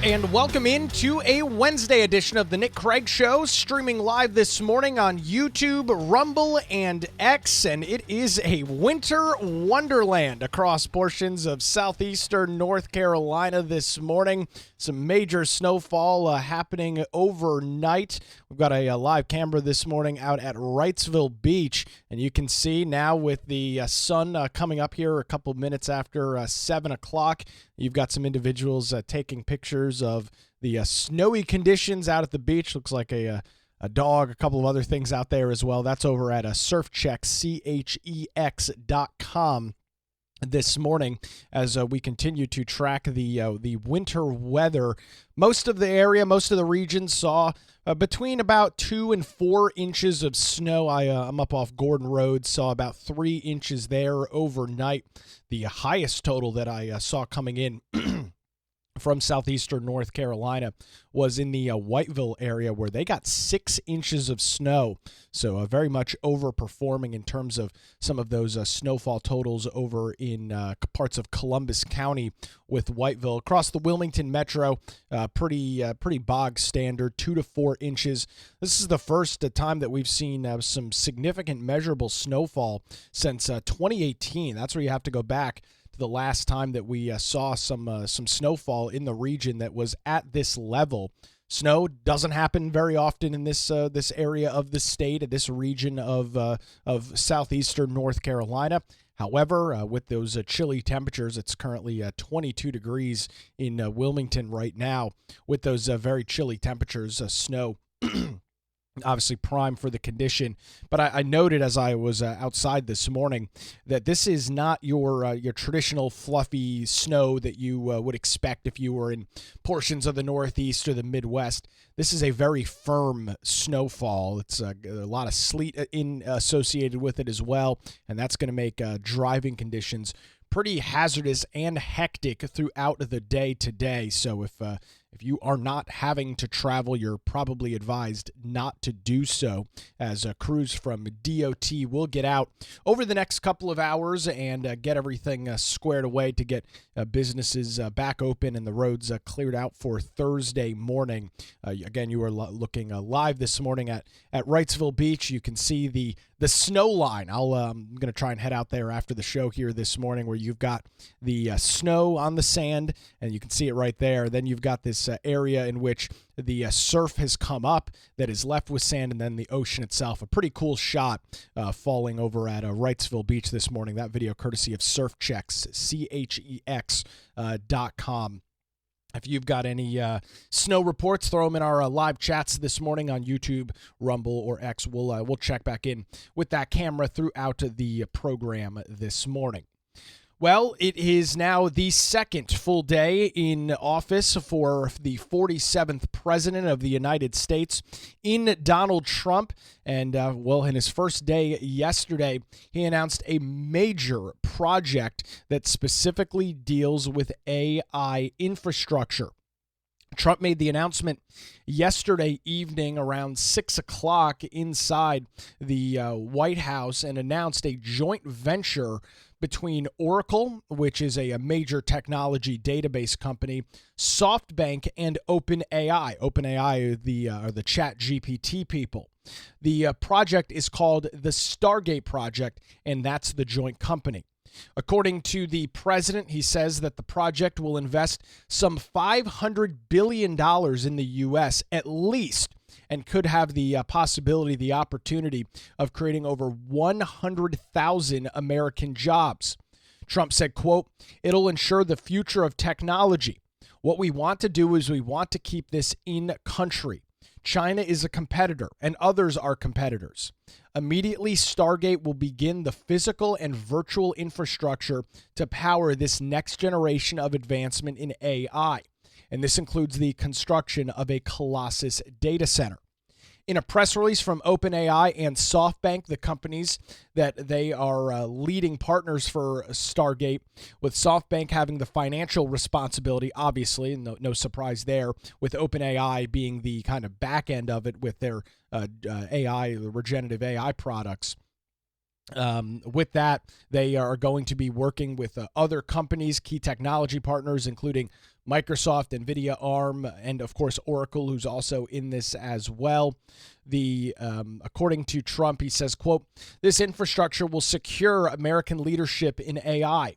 and welcome into a Wednesday edition of the Nick Craig Show, streaming live this morning on YouTube, Rumble, and X, and it is a winter wonderland across portions of southeastern North Carolina this morning. Some major snowfall happening overnight. We've got a live camera this morning out at Wrightsville Beach, and you can see now with the sun coming up here a couple minutes after 7 o'clock, you've got some individuals taking pictures of the snowy conditions out at the beach. Looks like a dog, a couple of other things out there as well. That's over at surfcheck.com this morning as we continue to track the winter weather. Most of the area, most of the region saw between about 2 and 4 inches of snow. I'm up off Gordon Road, saw about 3 inches there overnight. The highest total that I saw coming in from southeastern North Carolina was in the Whiteville area, where they got 6 inches of snow. So very much overperforming in terms of some of those snowfall totals over in parts of Columbus County with Whiteville. Across the Wilmington Metro, pretty bog standard, 2 to 4 inches. This is the first time that we've seen some significant measurable snowfall since 2018. That's where you have to go back the last time that we saw some snowfall in the region that was at this level. Snow doesn't happen very often in this area of the state, this region of southeastern North Carolina. However, with those chilly temperatures, it's currently 22 degrees in Wilmington right now. With those very chilly temperatures, snow obviously prime for the condition. But I noted as I was outside this morning that this is not your traditional fluffy snow that you would expect if you were in portions of the Northeast or the Midwest. This is a very firm snowfall. It's a lot of sleet associated with it as well, and that's going to make driving conditions pretty hazardous and hectic throughout the day today. So if you are not having to travel, you're probably advised not to do so, as crews from DOT will get out over the next couple of hours and get everything squared away to get businesses back open and the roads cleared out for Thursday morning. Again, you are looking live this morning at Wrightsville Beach. You can see the snow line. I'm going to try and head out there after the show here this morning, where you've got the snow on the sand, and you can see it right there. Then you've got this area in which the surf has come up that is left with sand, and then the ocean itself. A pretty cool shot falling over at Wrightsville Beach this morning. That video courtesy of SurfChecks, CHEX.com. If you've got any snow reports, throw them in our live chats this morning on YouTube, Rumble, or X. We'll check back in with that camera throughout the program this morning. Well, it is now the second full day in office for the 47th President of the United States in Donald Trump. And, in his first day yesterday, he announced a major project that specifically deals with AI infrastructure. Trump made the announcement yesterday evening around 6 o'clock inside the White House and announced a joint venture between Oracle, which is a major technology database company, SoftBank, and OpenAI. OpenAI are the ChatGPT people. The project is called the Stargate project, and that's the joint company. According to the president, he says that the project will invest some $500 billion in the U.S. at least, and could have the possibility, the opportunity of creating over 100,000 American jobs. Trump said, quote, "It'll ensure the future of technology. What we want to do is we want to keep this in country. China is a competitor, and others are competitors. Immediately, Stargate will begin the physical and virtual infrastructure to power this next generation of advancement in AI. And this includes the construction of a Colossus data center." In a press release from OpenAI and SoftBank, the companies that they are leading partners for Stargate, with SoftBank having the financial responsibility, obviously, no surprise there, with OpenAI being the kind of back end of it with their AI, the regenerative AI products. With that, they are going to be working with other companies, key technology partners, including Microsoft, NVIDIA, ARM, and of course Oracle, who's also in this as well. According to Trump, he says, quote, "This infrastructure will secure American leadership in AI,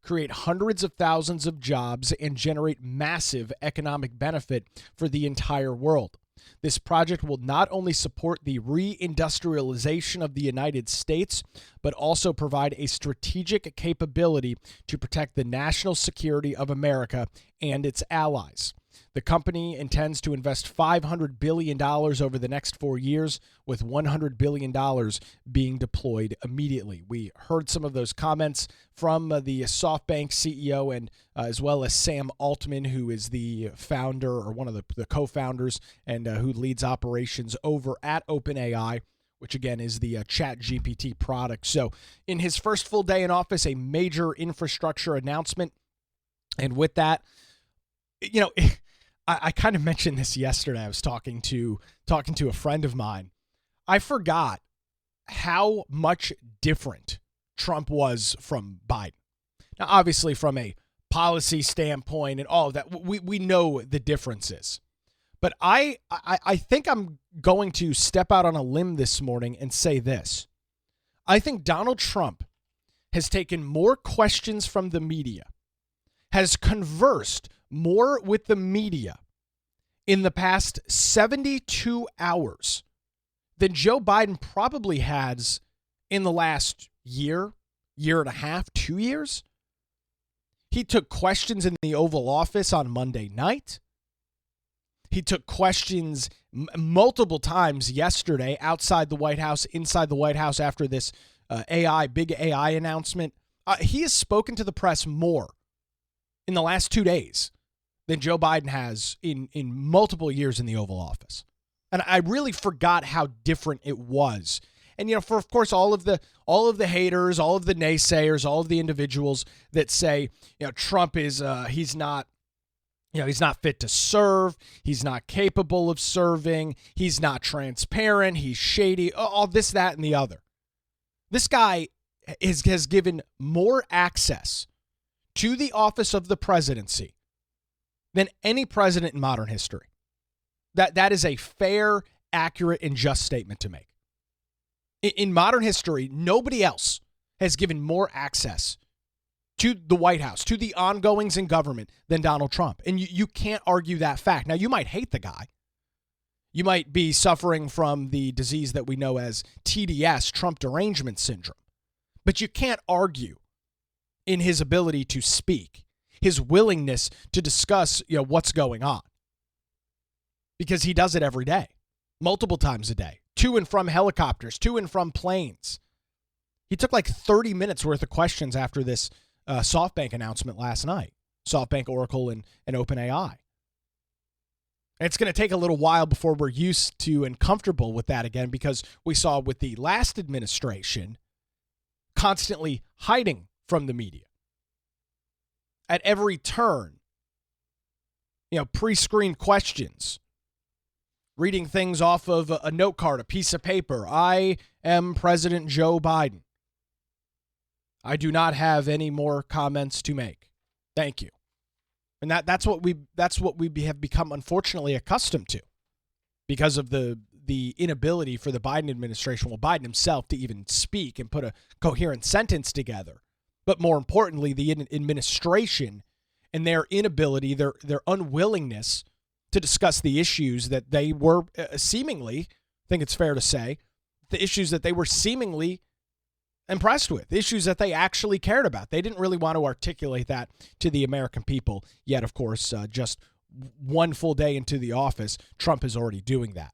create hundreds of thousands of jobs, and generate massive economic benefit for the entire world. This project will not only support the reindustrialization of the United States, but also provide a strategic capability to protect the national security of America and its allies. The company intends to invest $500 billion over the next 4 years, with $100 billion being deployed immediately." We heard some of those comments from the SoftBank CEO and as well as Sam Altman, who is the founder or one of the co-founders and who leads operations over at OpenAI, which again is the ChatGPT product. So in his first full day in office, a major infrastructure announcement. And with that, you know, I kind of mentioned this yesterday. I was talking to a friend of mine. I forgot how much different Trump was from Biden. Now, obviously, from a policy standpoint and all of that, we know the differences. But I think I'm going to step out on a limb this morning and say this. I think Donald Trump has taken more questions from the media, has conversed more with the media in the past 72 hours than Joe Biden probably has in the last year and a half, 2 years. He took questions in the Oval Office on Monday night. He took questions multiple times yesterday outside the White House, inside the White House after this big AI announcement. He has spoken to the press more in the last 2 days than Joe Biden has in multiple years in the Oval Office. And I really forgot how different it was. And, you know, for, of course, all of the haters, all of the naysayers, all of the individuals that say, you know, Trump is, he's not fit to serve. He's not capable of serving. He's not transparent. He's shady, all this, that, and the other. This guy has given more access to the office of the presidency than any president in modern history. That is a fair, accurate, and just statement to make. In modern history, nobody else has given more access to the White House, to the ongoings in government than Donald Trump. And you can't argue that fact. Now, you might hate the guy. You might be suffering from the disease that we know as TDS, Trump derangement syndrome. But you can't argue in his ability to speak, his willingness to discuss, you know, what's going on. Because he does it every day, multiple times a day, to and from helicopters, to and from planes. He took like 30 minutes worth of questions after this SoftBank announcement last night, SoftBank, Oracle, and OpenAI. And it's going to take a little while before we're used to and comfortable with that again, because we saw with the last administration constantly hiding from the media. At every turn, you know, pre-screened questions, reading things off of a note card, a piece of paper. I am President Joe Biden. I do not have any more comments to make. Thank you. And that's what we have become unfortunately accustomed to because of the inability for the Biden administration, well, Biden himself, to even speak and put a coherent sentence together. But more importantly, the administration and their inability, their unwillingness to discuss the issues that they were seemingly, I think it's fair to say, the issues that they were seemingly impressed with, issues that they actually cared about. They didn't really want to articulate that to the American people. Yet, of course, just one full day into the office, Trump is already doing that.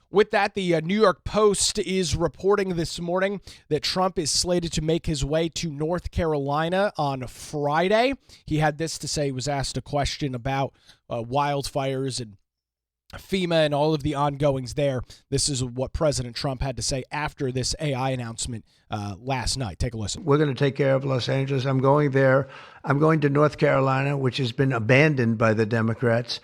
With that, the New York Post is reporting this morning that Trump is slated to make his way to North Carolina on Friday. He had this to say. He was asked a question about wildfires and FEMA and all of the ongoings there. This is what President Trump had to say after this AI announcement last night. Take a listen. We're going to take care of Los Angeles. I'm going there. I'm going to North Carolina, which has been abandoned by the Democrats.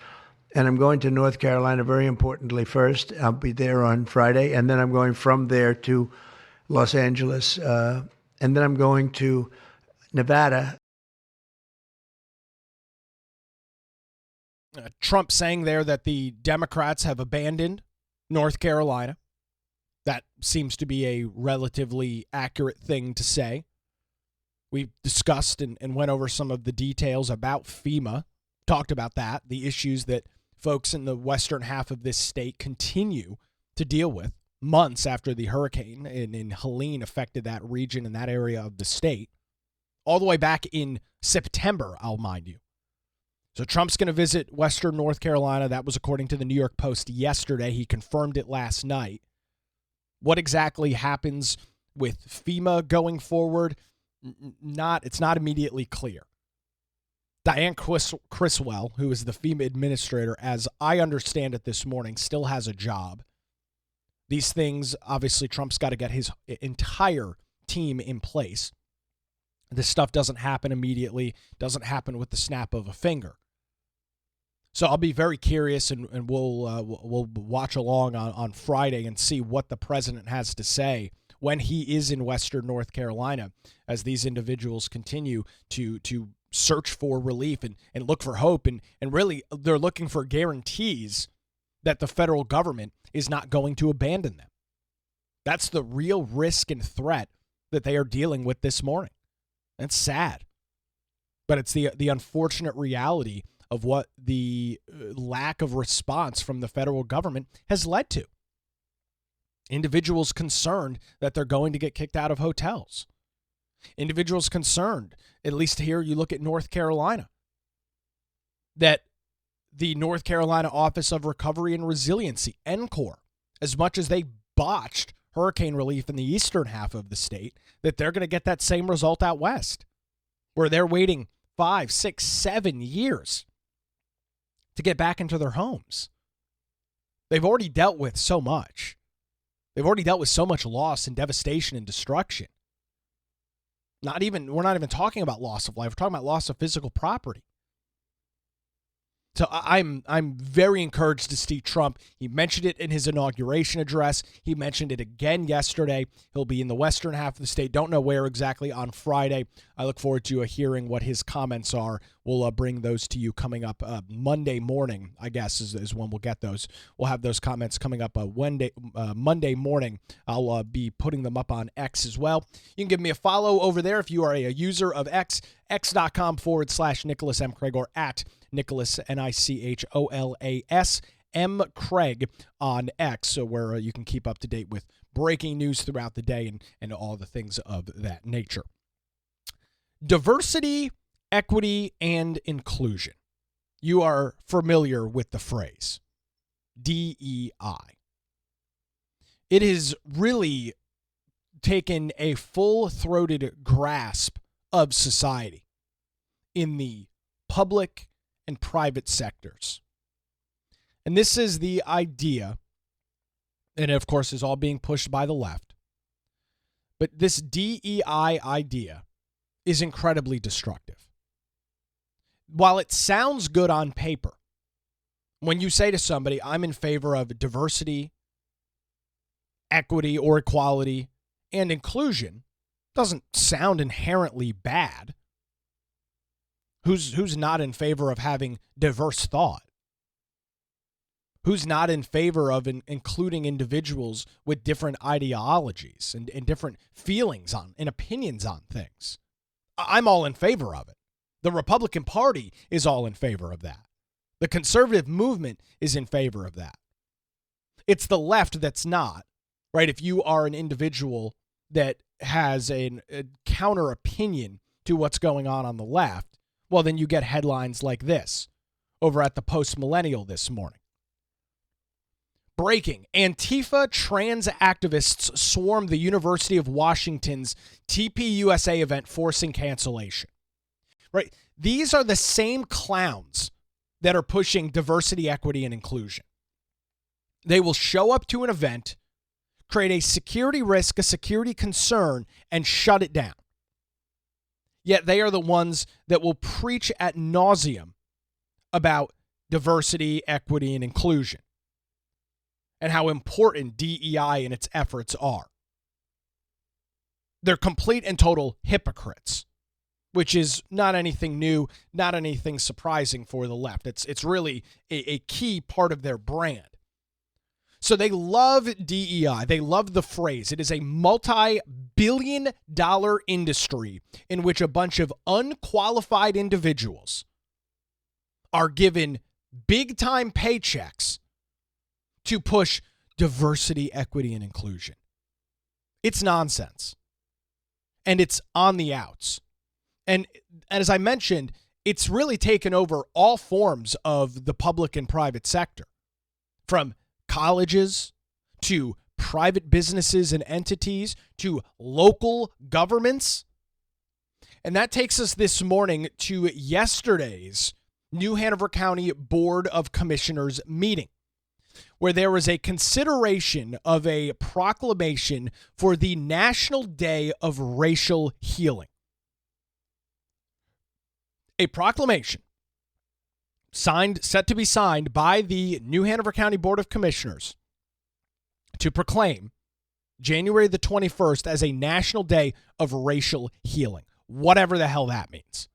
And I'm going to North Carolina, very importantly, first. I'll be there on Friday. And then I'm going from there to Los Angeles, and then I'm going to Nevada. Trump saying there that the Democrats have abandoned North Carolina. That seems to be a relatively accurate thing to say. We discussed and went over some of the details about FEMA, talked about that, the issues that folks in the western half of this state continue to deal with months after the hurricane in Helene affected that region and that area of the state, all the way back in September, I'll mind you. So Trump's going to visit western North Carolina. That was according to the New York Post yesterday. He confirmed it last night. What exactly happens with FEMA going forward? It's not immediately clear. Diane Criswell, who is the FEMA administrator, as I understand it this morning, still has a job. These things, obviously, Trump's got to get his entire team in place. This stuff doesn't happen immediately, doesn't happen with the snap of a finger. So I'll be very curious, and we'll watch along on Friday and see what the president has to say when he is in western North Carolina, as these individuals continue to search for relief and look for hope. And really, they're looking for guarantees that the federal government is not going to abandon them. That's the real risk and threat that they are dealing with this morning. That's sad. But it's the unfortunate reality of what the lack of response from the federal government has led to. Individuals concerned that they're going to get kicked out of hotels. Individuals concerned, at least here you look at North Carolina, that the North Carolina Office of Recovery and Resiliency, NCORE, as much as they botched hurricane relief in the eastern half of the state, that they're going to get that same result out west, where they're waiting 5, 6, 7 years to get back into their homes. They've already dealt with so much. They've already dealt with so much loss and devastation and destruction. We're not even talking about loss of life. We're talking about loss of physical property. So I'm very encouraged to see Trump. He mentioned it in his inauguration address. He mentioned it again yesterday. He'll be in the western half of the state. Don't know where exactly on Friday. I look forward to hearing what his comments are. We'll bring those to you coming up Monday morning, I guess, is when we'll get those. We'll have those comments coming up Monday morning. I'll be putting them up on X as well. You can give me a follow over there if you are a user of X, x.com/Nicholas M. Craig, or at Nicholas, Nicholas M. Craig on X, where you can keep up to date with breaking news throughout the day and all the things of that nature. Diversity, equity, and inclusion. You are familiar with the phrase DEI. It has really taken a full-throated grasp of society in the public and private sectors. And this is the idea, and of course is all being pushed by the left, but this DEI idea is incredibly destructive. While it sounds good on paper, when you say to somebody, I'm in favor of diversity, equity or equality, and inclusion, doesn't sound inherently bad. Who's not in favor of having diverse thought? Who's not in favor of including individuals with different ideologies and different feelings on and opinions on things? I'm all in favor of it. The Republican Party is all in favor of that. The conservative movement is in favor of that. It's the left that's not, right? If you are an individual that has a counter opinion to what's going on the left, well, then you get headlines like this over at the Post-Millennial this morning. Breaking: Antifa trans activists swarm the University of Washington's TPUSA event, forcing cancellation. Right? These are the same clowns that are pushing diversity, equity, and inclusion. They will show up to an event, create a security risk, a security concern, and shut it down. Yet they are the ones that will preach ad nauseum about diversity, equity, and inclusion, and how important DEI and its efforts are. They're complete and total hypocrites, which is not anything new, not anything surprising for the left. It's really a key part of their brand. So they love DEI. They love the phrase. It is a multi-billion-dollar industry in which a bunch of unqualified individuals are given big-time paychecks to push diversity, equity, and inclusion. It's nonsense. And it's on the outs. And as I mentioned, it's really taken over all forms of the public and private sector, from colleges to private businesses and entities to local governments. And that takes us this morning to yesterday's New Hanover County Board of Commissioners meeting, where there was a consideration of a proclamation for the National Day of Racial Healing. A proclamation set to be signed by the New Hanover County Board of Commissioners to proclaim January the 21st as a National Day of Racial Healing, whatever the hell that means.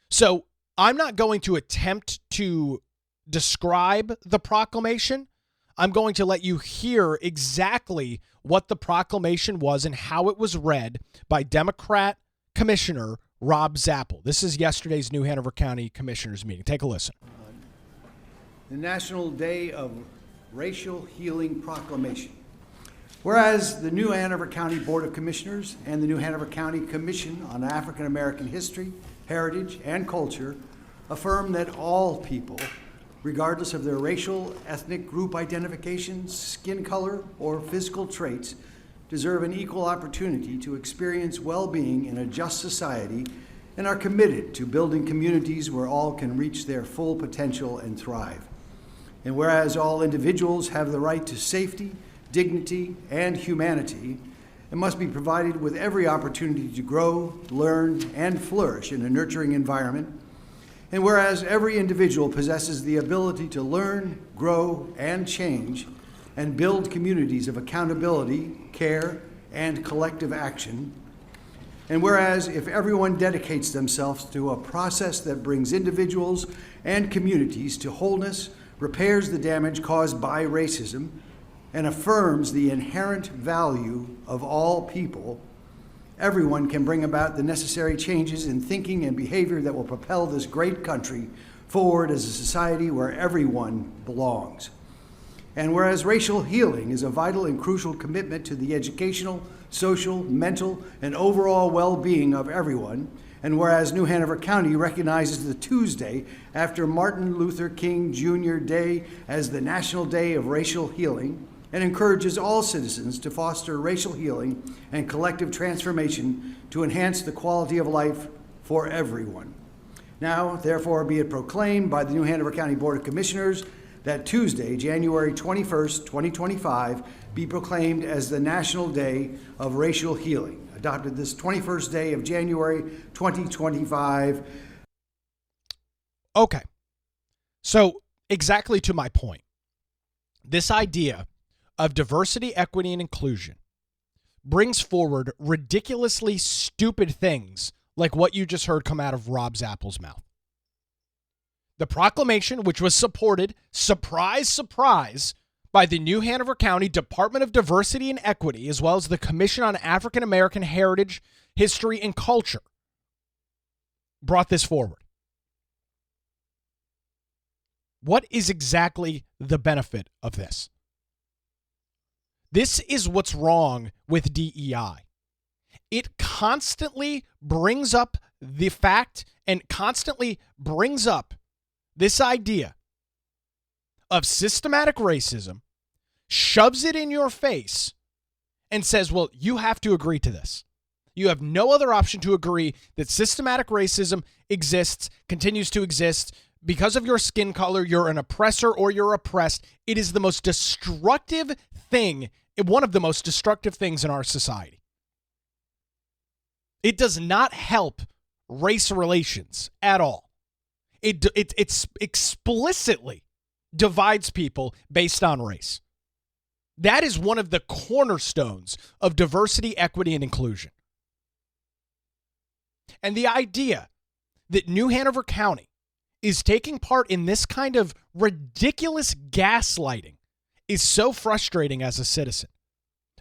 So I'm not going to attempt to describe the proclamation. I'm going to let you hear exactly what the proclamation was and how it was read by Democrat Commissioner Rob Zappel. This is yesterday's New Hanover County Commissioners meeting. Take a listen. The National Day of Racial Healing Proclamation. Whereas the New Hanover County Board of Commissioners and the New Hanover County Commission on African American History, Heritage, and Culture affirm that all people, regardless of their racial, ethnic group identification, skin color, or physical traits, deserve an equal opportunity to experience well-being in a just society and are committed to building communities where all can reach their full potential and thrive. And whereas all individuals have the right to safety, dignity, and humanity, and must be provided with every opportunity to grow, learn, and flourish in a nurturing environment. And whereas every individual possesses the ability to learn, grow, and change, and build communities of accountability, care, and collective action. And whereas if everyone dedicates themselves to a process that brings individuals and communities to wholeness, repairs the damage caused by racism, and affirms the inherent value of all people, everyone can bring about the necessary changes in thinking and behavior that will propel this great country forward as a society where everyone belongs. And whereas racial healing is a vital and crucial commitment to the educational, social, mental, and overall well-being of everyone, and whereas New Hanover County recognizes the Tuesday after Martin Luther King Jr. Day as the National Day of Racial Healing, and encourages all citizens to foster racial healing and collective transformation to enhance the quality of life for everyone. Now, therefore, be it proclaimed by the New Hanover County Board of Commissioners that Tuesday, January 21st, 2025, be proclaimed as the National Day of Racial Healing, adopted this 21st day of January 2025. Okay. So, exactly to my point, this idea of diversity, equity, and inclusion brings forward ridiculously stupid things like what you just heard come out of Rob Zappel's mouth. The proclamation, which was supported, surprise, surprise, by the New Hanover County Department of Diversity and Equity, as well as the Commission on African American Heritage, History, and Culture, brought this forward. What is exactly the benefit of this? This is what's wrong with DEI. It constantly brings up the fact and constantly brings up this idea of systematic racism, shoves it in your face, and says, well, you have to agree to this. You have no other option to agree that systematic racism exists, continues to exist. Because of your skin color, you're an oppressor or you're oppressed. It is the most destructive thing, one of the most destructive things in our society. It does not help race relations at all. It explicitly divides people based on race. That is one of the cornerstones of diversity, equity, and inclusion. And the idea that New Hanover County is taking part in this kind of ridiculous gaslighting is so frustrating as a citizen.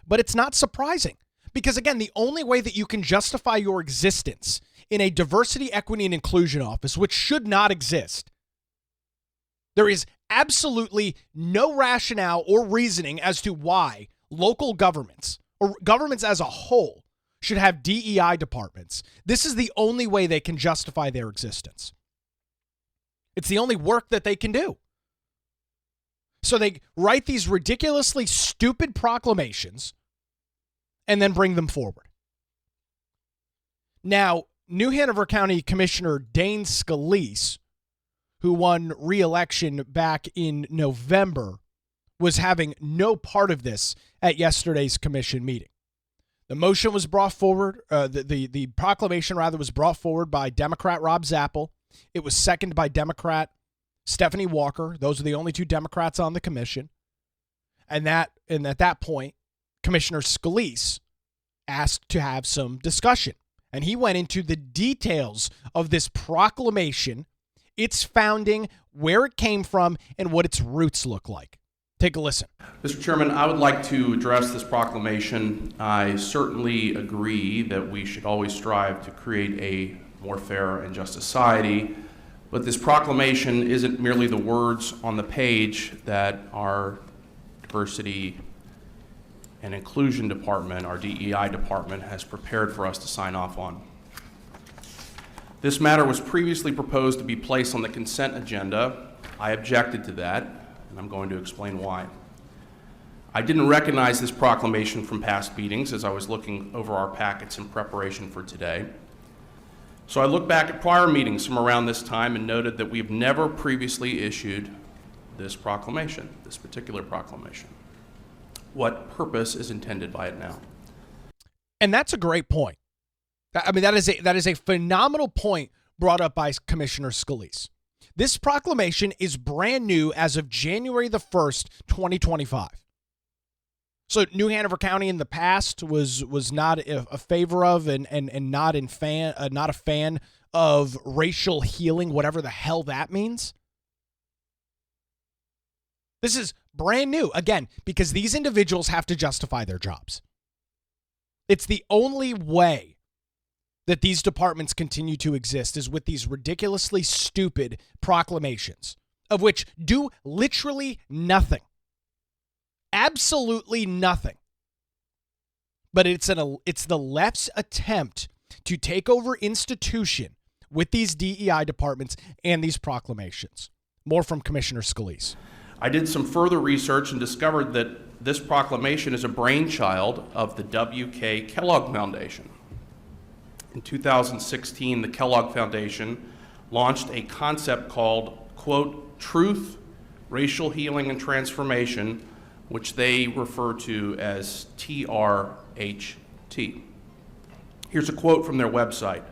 But it's not surprising because, again, the only way that you can justify your existence in a diversity, equity, and inclusion office, which should not exist, there is absolutely no rationale or reasoning as to why local governments or governments as a whole should have DEI departments. This is the only way they can justify their existence. It's the only work that they can do. So they write these ridiculously stupid proclamations and then bring them forward. Now, New Hanover County Commissioner Dane Scalise, who won re-election back in November, was having no part of this at yesterday's commission meeting. The motion was brought forward, the proclamation rather was brought forward by Democrat Rob Zappel. It was seconded by Democrat Stephanie Walker. Those are the only two Democrats on the commission. And at that point, Commissioner Scalise asked to have some discussion. And he went into the details of this proclamation, its founding, where it came from, and what its roots look like. Take a listen. Mr. Chairman, I would like to address this proclamation. I certainly agree that we should always strive to create a more fair and just society, but this proclamation isn't merely the words on the page that our diversity and inclusion department, our DEI department, has prepared for us to sign off on. This matter was previously proposed to be placed on the consent agenda. I objected to that, and I'm going to explain why. I didn't recognize this proclamation from past meetings as I was looking over our packets in preparation for today. So I looked back at prior meetings from around this time and noted that we have never previously issued this proclamation, this particular proclamation. What purpose is intended by it now? And that's a great point. I mean, that is a phenomenal point brought up by Commissioner Scalise. This proclamation is brand new as of January the 1st, 2025. So New Hanover County in the past was not a favor of and not a fan of racial healing, whatever the hell that means. This is brand new, again, because these individuals have to justify their jobs. It's the only way that these departments continue to exist is with these ridiculously stupid proclamations, of which do literally nothing. Absolutely nothing. But it's the left's attempt to take over institution with these DEI departments and these proclamations. More from Commissioner Scalise. I did some further research and discovered that this proclamation is a brainchild of the W.K. Kellogg Foundation. In 2016, the Kellogg Foundation launched a concept called, quote, Truth, Racial Healing and Transformation, which they refer to as TRHT. Here's a quote from their website.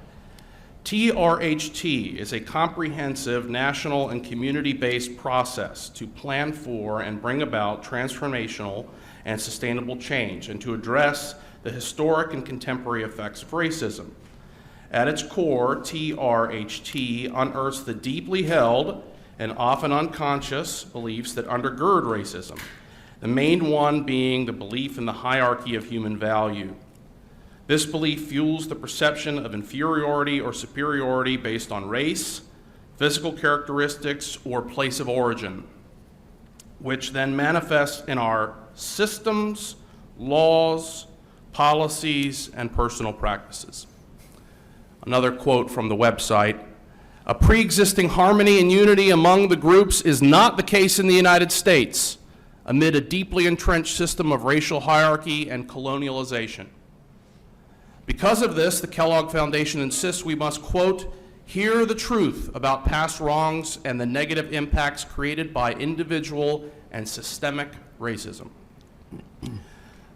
TRHT is a comprehensive national and community-based process to plan for and bring about transformational and sustainable change and to address the historic and contemporary effects of racism. At its core, TRHT unearths the deeply held and often unconscious beliefs that undergird racism, the main one being the belief in the hierarchy of human value. This belief fuels the perception of inferiority or superiority based on race, physical characteristics, or place of origin, which then manifests in our systems, laws, policies, and personal practices. Another quote from the website, a pre-existing harmony and unity among the groups is not the case in the United States, amid a deeply entrenched system of racial hierarchy and colonialization. Because of this, the Kellogg Foundation insists we must, quote, hear the truth about past wrongs and the negative impacts created by individual and systemic racism.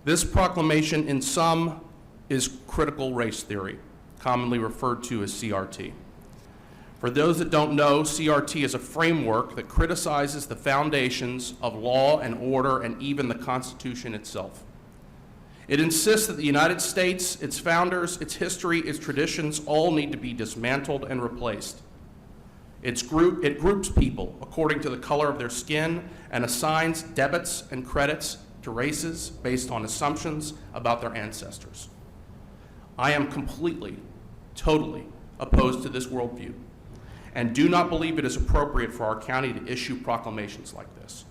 This proclamation, in sum, is critical race theory, commonly referred to as CRT. For those that don't know, CRT is a framework that criticizes the foundations of law and order and even the Constitution itself. It insists that the United States, its founders, its history, its traditions all need to be dismantled and replaced. It groups people according to the color of their skin and assigns debits and credits to races based on assumptions about their ancestors. I am completely, totally opposed to this worldview and do not believe it is appropriate for our county to issue proclamations like this.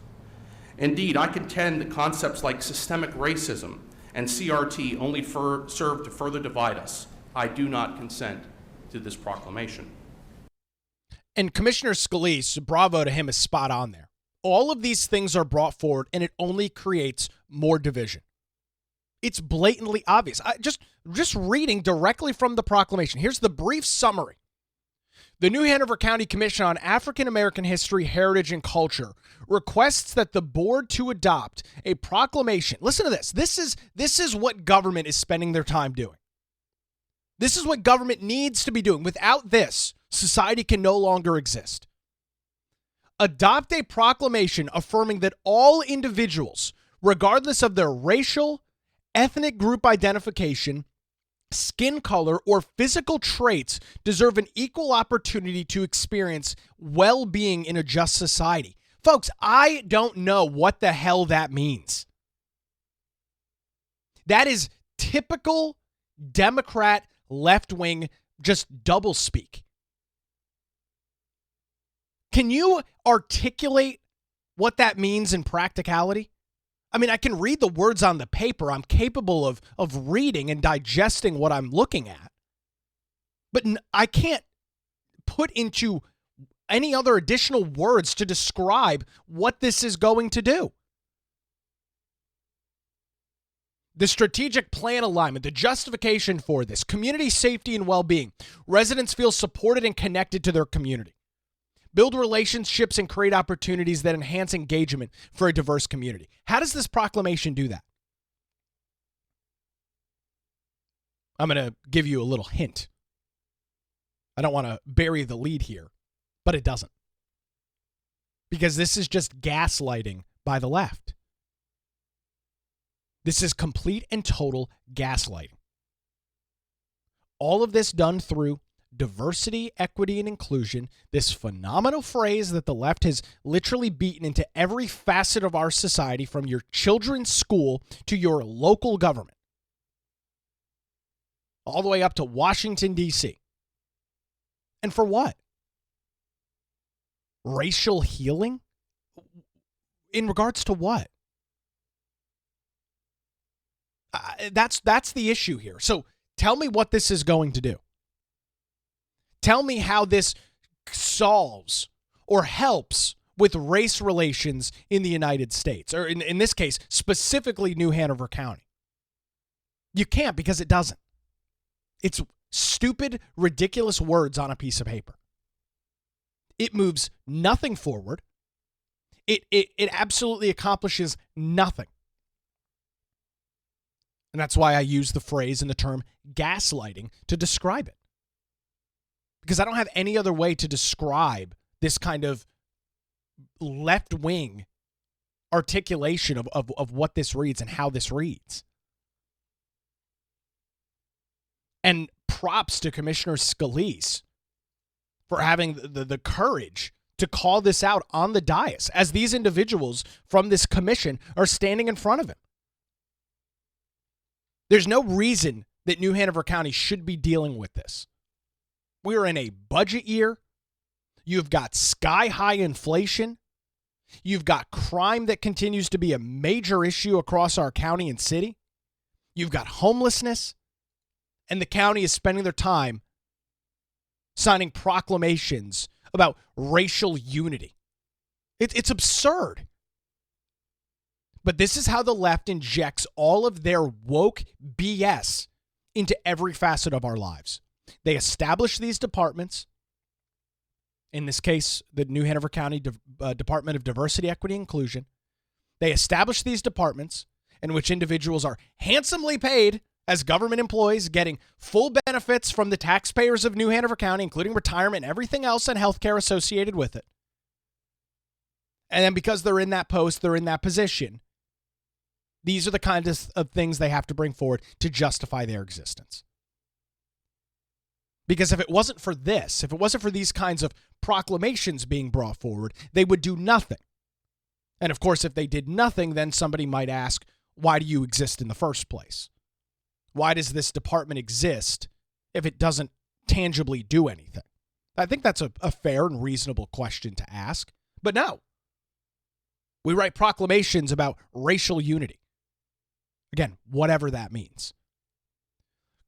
Indeed, I contend that concepts like systemic racism and CRT only serve to further divide us. I do not consent to this proclamation. And Commissioner Scalise, bravo to him, is spot on there. All of these things are brought forward, and it only creates more division. It's blatantly obvious. Just reading directly from the proclamation. Here's the brief summary. The New Hanover County Commission on African American History, Heritage, and Culture requests that the board to adopt a proclamation. Listen to this. This is what government is spending their time doing. This is what government needs to be doing. Without this, society can no longer exist. Adopt a proclamation affirming that all individuals, regardless of their racial, ethnic group identification, skin color, or physical traits, deserve an equal opportunity to experience well-being in a just society. Folks, I don't know what the hell that means. That is typical Democrat left-wing just doublespeak. Can you articulate what that means in practicality? I mean, I can read the words on the paper. I'm capable of reading and digesting what I'm looking at. But I can't put into any other additional words to describe what this is going to do. The strategic plan alignment, the justification for this, community safety and well-being. Residents feel supported and connected to their community. Build relationships and create opportunities that enhance engagement for a diverse community. How does this proclamation do that? I'm going to give you a little hint. I don't want to bury the lead here, but it doesn't. Because this is just gaslighting by the left. This is complete and total gaslighting. All of this done through diversity, equity, and inclusion, this phenomenal phrase that the left has literally beaten into every facet of our society, from your children's school to your local government, all the way up to Washington, D.C. And for what? Racial healing? In regards to what? That's the issue here. So tell me what this is going to do. Tell me how this solves or helps with race relations in the United States, or in this case, specifically New Hanover County. You can't, because it doesn't. It's stupid, ridiculous words on a piece of paper. It moves nothing forward. It absolutely accomplishes nothing. And that's why I use the phrase and the term gaslighting to describe it. Because I don't have any other way to describe this kind of left-wing articulation of what this reads and how this reads. And props to Commissioner Scalise for having the courage to call this out on the dais as these individuals from this commission are standing in front of him. There's no reason that New Hanover County should be dealing with this. We're in a budget year. You've got sky-high inflation. You've got crime that continues to be a major issue across our county and city. You've got homelessness. And the county is spending their time signing proclamations about racial unity. It's absurd. But this is how the left injects all of their woke BS into every facet of our lives. They establish these departments, in this case, the New Hanover County Department of Diversity, Equity, and Inclusion. They establish these departments in which individuals are handsomely paid as government employees getting full benefits from the taxpayers of New Hanover County, including retirement and everything else and healthcare associated with it. And then because they're in that post, they're in that position, these are the kinds of things they have to bring forward to justify their existence. Because if it wasn't for this, if it wasn't for these kinds of proclamations being brought forward, they would do nothing. And of course, if they did nothing, then somebody might ask, why do you exist in the first place? Why does this department exist if it doesn't tangibly do anything? I think that's a fair and reasonable question to ask. But no. We write proclamations about racial unity. Again, whatever that means.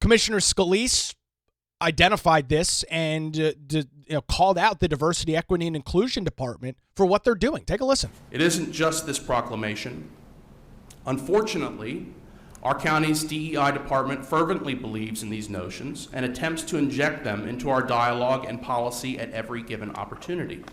Commissioner Scalise identified this and called out the Diversity, Equity, and Inclusion Department for what they're doing. Take a listen. It isn't just this proclamation. Unfortunately, our county's DEI department fervently believes in these notions and attempts to inject them into our dialogue and policy at every given opportunity,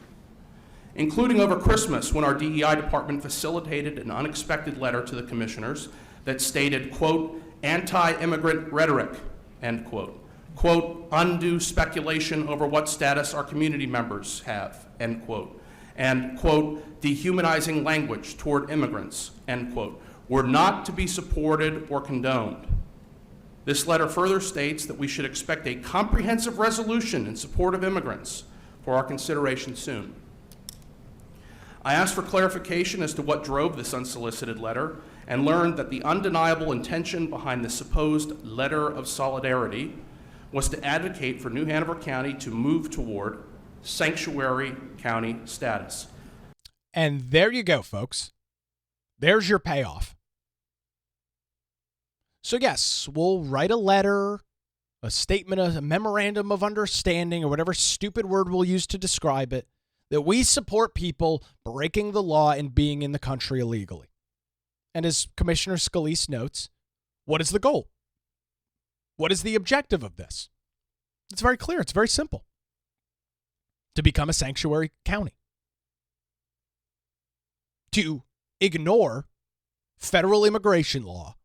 including over Christmas when our DEI department facilitated an unexpected letter to the commissioners that stated, quote, anti-immigrant rhetoric, end quote, quote, undue speculation over what status our community members have, end quote, and, quote, dehumanizing language toward immigrants, end quote, were not to be supported or condoned. This letter further states that we should expect a comprehensive resolution in support of immigrants for our consideration soon. I asked for clarification as to what drove this unsolicited letter and learned that the undeniable intention behind the supposed letter of solidarity was to advocate for New Hanover County to move toward sanctuary county status. And there you go, folks. There's your payoff. So yes, we'll write a letter, a statement, a memorandum of understanding, or whatever stupid word we'll use to describe it, that we support people breaking the law and being in the country illegally. And as Commissioner Scalise notes, what is the goal? What is the objective of this? It's very clear. It's very simple. To become a sanctuary county. To ignore federal immigration law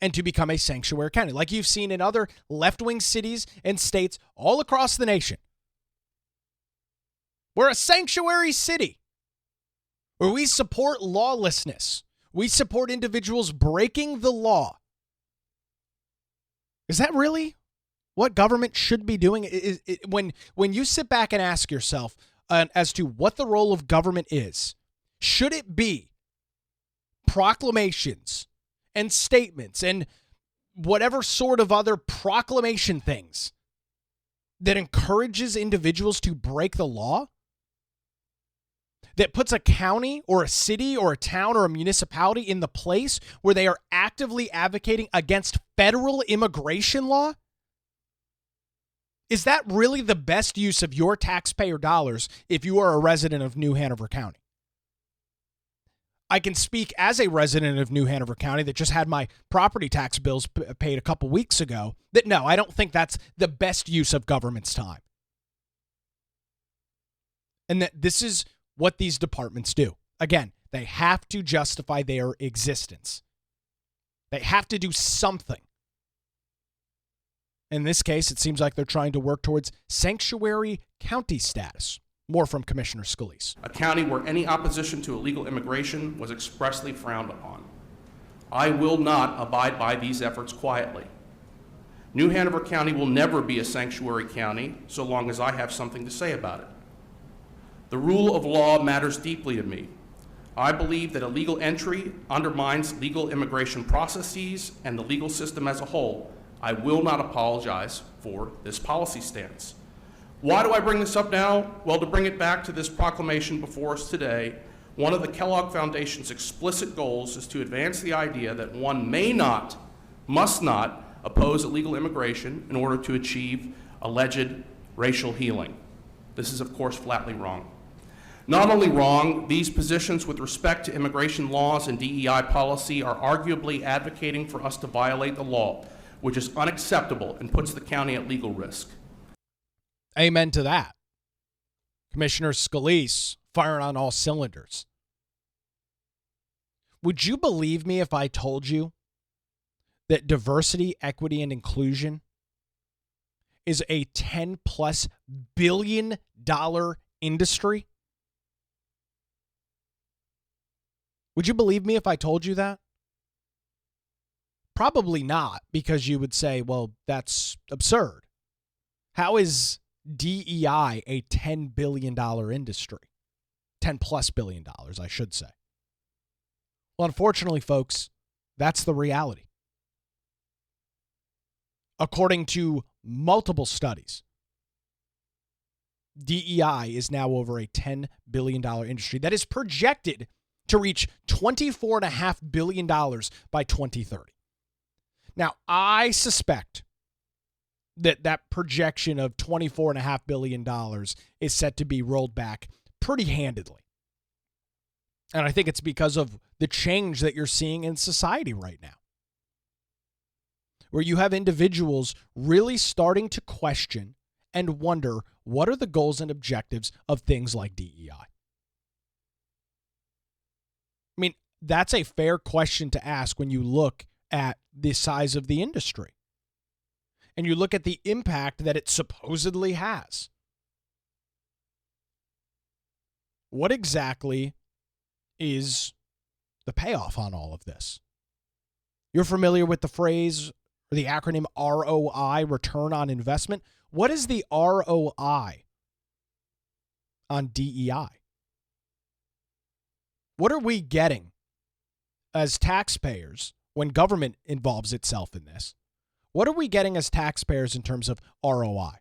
and to become a sanctuary county, like you've seen in other left-wing cities and states all across the nation. We're a sanctuary city where we support lawlessness. We support individuals breaking the law. Is that really what government should be doing? When you sit back and ask yourself as to what the role of government is, should it be proclamations and statements and whatever sort of other proclamation things that encourages individuals to break the law? That puts a county or a city or a town or a municipality in the place where they are actively advocating against federal immigration law? Is that really the best use of your taxpayer dollars if you are a resident of New Hanover County? I can speak as a resident of New Hanover County that just had my property tax bills paid a couple weeks ago, that no, I don't think that's the best use of government's time. And that this is what these departments do. Again, they have to justify their existence. They have to do something. In this case, it seems like they're trying to work towards sanctuary county status. More from Commissioner Scalise. A county where any opposition to illegal immigration was expressly frowned upon. I will not abide by these efforts quietly. New Hanover County will never be a sanctuary county so long as I have something to say about it. The rule of law matters deeply to me. I believe that illegal entry undermines legal immigration processes and the legal system as a whole. I will not apologize for this policy stance. Why do I bring this up now? Well, to bring it back to this proclamation before us today, one of the Kellogg Foundation's explicit goals is to advance the idea that one may not, must not, oppose illegal immigration in order to achieve alleged racial healing. This is, of course, flatly wrong. Not only wrong, these positions with respect to immigration laws and DEI policy are arguably advocating for us to violate the law, which is unacceptable and puts the county at legal risk. Amen to that. Commissioner Scalise firing on all cylinders. Would you believe me if I told you that diversity, equity, and inclusion is a $10+ billion industry? Would you believe me if I told you that? Probably not, because you would say, well, that's absurd. How is DEI a $10 billion industry? $10+ billion, I should say. Well, unfortunately, folks, that's the reality. According to multiple studies, DEI is now over a $10 billion industry that is projected to reach $24.5 billion by 2030. Now, I suspect that projection of $24.5 billion is set to be rolled back pretty handedly. And I think it's because of the change that you're seeing in society right now, where you have individuals really starting to question and wonder, what are the goals and objectives of things like DEI? I mean, that's a fair question to ask when you look at the size of the industry and you look at the impact that it supposedly has. What exactly is the payoff on all of this? You're familiar with the phrase or the acronym ROI, return on investment. What is the ROI on DEI? What are we getting as taxpayers when government involves itself in this? What are we getting as taxpayers in terms of ROI?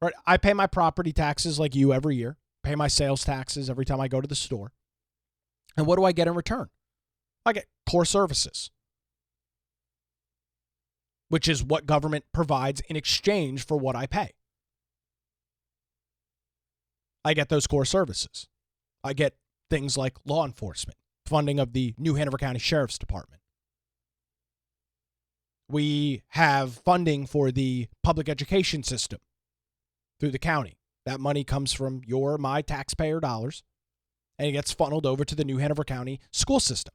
Right? I pay my property taxes like you every year, pay my sales taxes every time I go to the store. And what do I get in return? I get core services, which is what government provides in exchange for what I pay. I get those core services. I get things like law enforcement, funding of the New Hanover County Sheriff's Department. We have funding for the public education system through the county. That money comes from my taxpayer dollars, and it gets funneled over to the New Hanover County school system.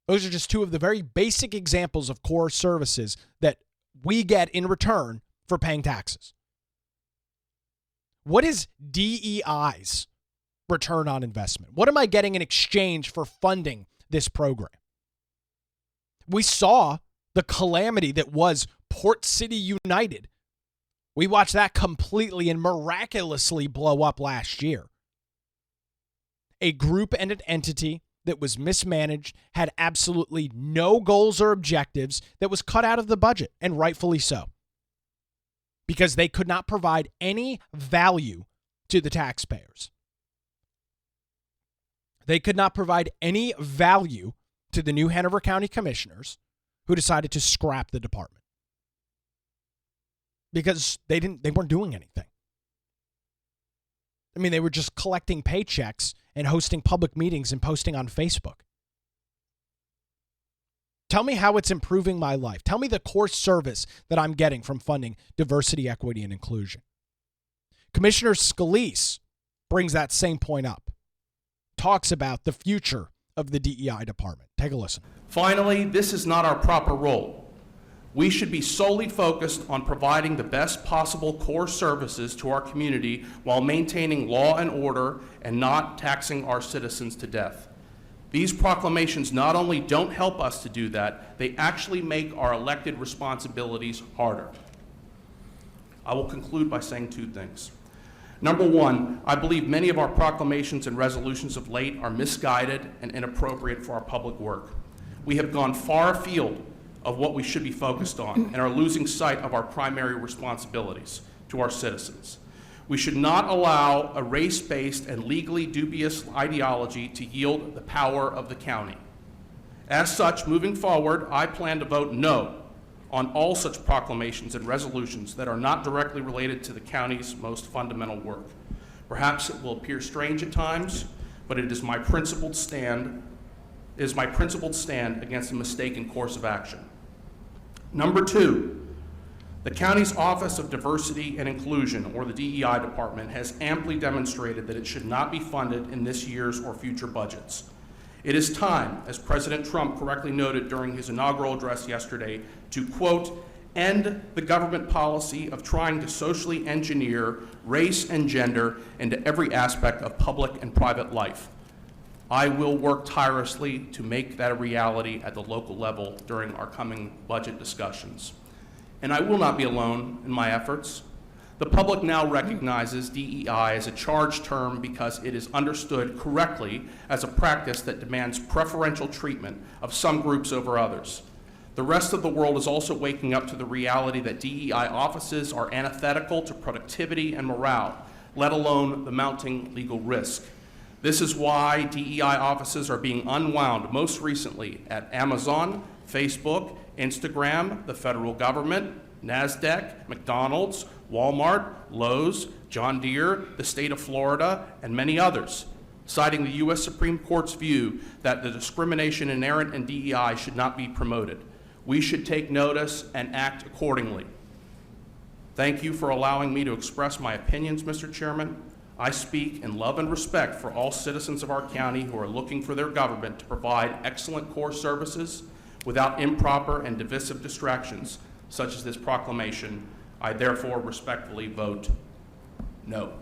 Those are just two of the very basic examples of core services that we get in return for paying taxes. What is DEI's return on investment? What am I getting in exchange for funding this program? We saw the calamity that was Port City United. We watched that completely and miraculously blow up last year. A group and an entity that was mismanaged, had absolutely no goals or objectives, that was cut out of the budget, and rightfully so, because they could not provide any value to the taxpayers. They could not provide any value to the New Hanover County Commissioners, who decided to scrap the department because they weren't doing anything. I mean, they were just collecting paychecks and hosting public meetings and posting on Facebook. Tell me how it's improving my life. Tell me the core service that I'm getting from funding diversity, equity, and inclusion. Commissioner Scalise brings that same point up, talks about the future of the DEI department. Take a listen. Finally, this is not our proper role. We should be solely focused on providing the best possible core services to our community while maintaining law and order and not taxing our citizens to death. These proclamations not only don't help us to do that, they actually make our elected responsibilities harder. I will conclude by saying two things. Number one, I believe many of our proclamations and resolutions of late are misguided and inappropriate for our public work. We have gone far afield of what we should be focused on and are losing sight of our primary responsibilities to our citizens. We should not allow a race-based and legally dubious ideology to yield the power of the county. As such, moving forward, I plan to vote no on all such proclamations and resolutions that are not directly related to the county's most fundamental work. Perhaps it will appear strange at times, but it is my principled stand against a mistaken course of action. Number two, the county's Office of Diversity and Inclusion, or the DEI department, has amply demonstrated that it should not be funded in this year's or future budgets. It is time, as President Trump correctly noted during his inaugural address yesterday, to, quote, end the government policy of trying to socially engineer race and gender into every aspect of public and private life. I will work tirelessly to make that a reality at the local level during our coming budget discussions. And I will not be alone in my efforts. The public now recognizes DEI as a charged term because it is understood correctly as a practice that demands preferential treatment of some groups over others. The rest of the world is also waking up to the reality that DEI offices are antithetical to productivity and morale, let alone the mounting legal risk. This is why DEI offices are being unwound most recently at Amazon, Facebook, Instagram, the federal government, NASDAQ, McDonald's, Walmart, Lowe's, John Deere, the state of Florida, and many others, citing the U.S. Supreme Court's view that the discrimination inherent in DEI should not be promoted. We should take notice and act accordingly. Thank you for allowing me to express my opinions, Mr. Chairman. I speak in love and respect for all citizens of our county who are looking for their government to provide excellent core services without improper and divisive distractions, such as this proclamation. I therefore respectfully vote no.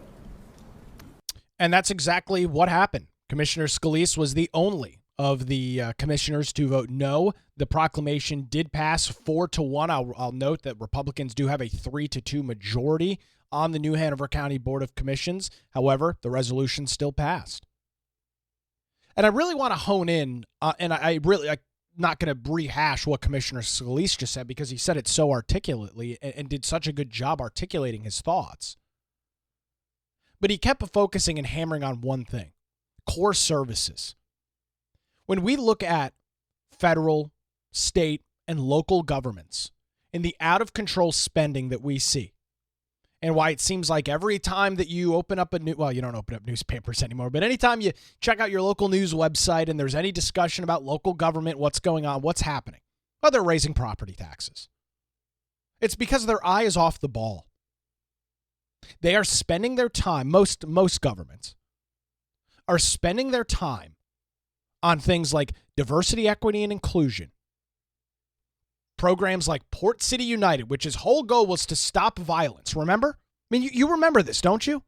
And that's exactly what happened. Commissioner Scalise was the only of the commissioners to vote no. The proclamation did pass 4-1. I'll note that Republicans do have a 3-2 majority on the New Hanover County Board of Commissions. However, the resolution still passed. And I really want to hone in, and I'm not going to rehash what Commissioner Scalise just said because he said it so articulately and did such a good job articulating his thoughts. But he kept focusing and hammering on one thing: core services. When we look at federal, state, and local governments and the out-of-control spending that we see, and why it seems like every time that you open up you don't open up newspapers anymore, but anytime you check out your local news website and there's any discussion about local government, what's going on, what's happening, well, they're raising property taxes. It's because their eye is off the ball. They are spending their time, most governments are spending their time on things like diversity, equity, and inclusion. Programs like Port City United, which his whole goal was to stop violence. Remember? I mean, you remember this, don't you?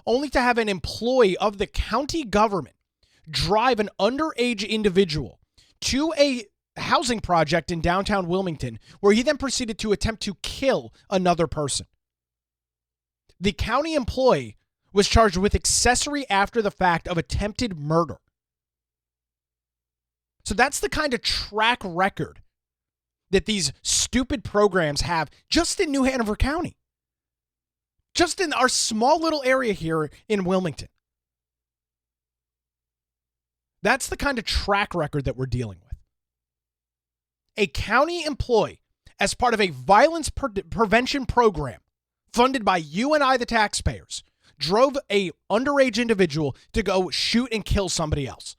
Only to have an employee of the county government drive an underage individual to a housing project in downtown Wilmington, where he then proceeded to attempt to kill another person. The county employee was charged with accessory after the fact of attempted murder. So that's the kind of track record that these stupid programs have just in New Hanover County. Just in our small little area here in Wilmington. That's the kind of track record that we're dealing with. A county employee, as part of a violence prevention program funded by you and I, the taxpayers, drove a underage individual to go shoot and kill somebody else.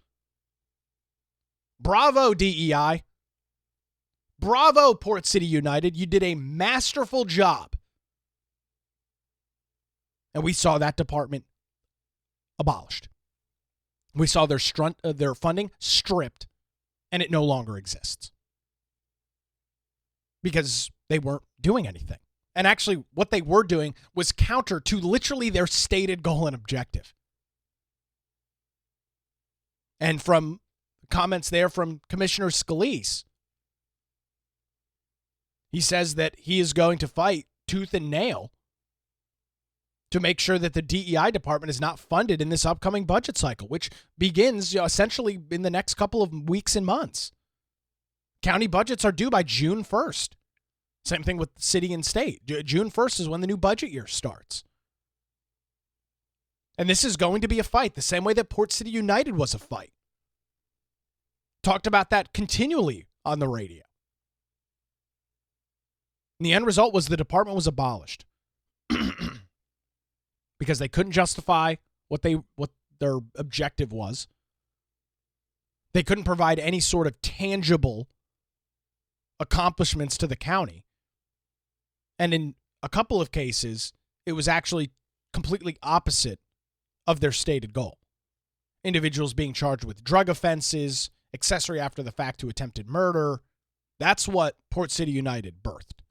Bravo, DEI. Bravo, Port City United. You did a masterful job. And we saw that department abolished. We saw their funding stripped, and it no longer exists. Because they weren't doing anything. And actually, what they were doing was counter to literally their stated goal and objective. And from comments there from Commissioner Scalise, he says that he is going to fight tooth and nail to make sure that the DEI department is not funded in this upcoming budget cycle, which begins essentially in the next couple of weeks and months. County budgets are due by June 1st. Same thing with city and state. June 1st is when the new budget year starts. And this is going to be a fight, the same way that Port City United was a fight. Talked about that continually on the radio. And the end result was the department was abolished. Because they couldn't justify what their objective was. They couldn't provide any sort of tangible accomplishments to the county. And in a couple of cases, it was actually completely opposite of their stated goal. individuals being charged with drug offenses, accessory after the fact to attempted murder. That's what Port City United birthed.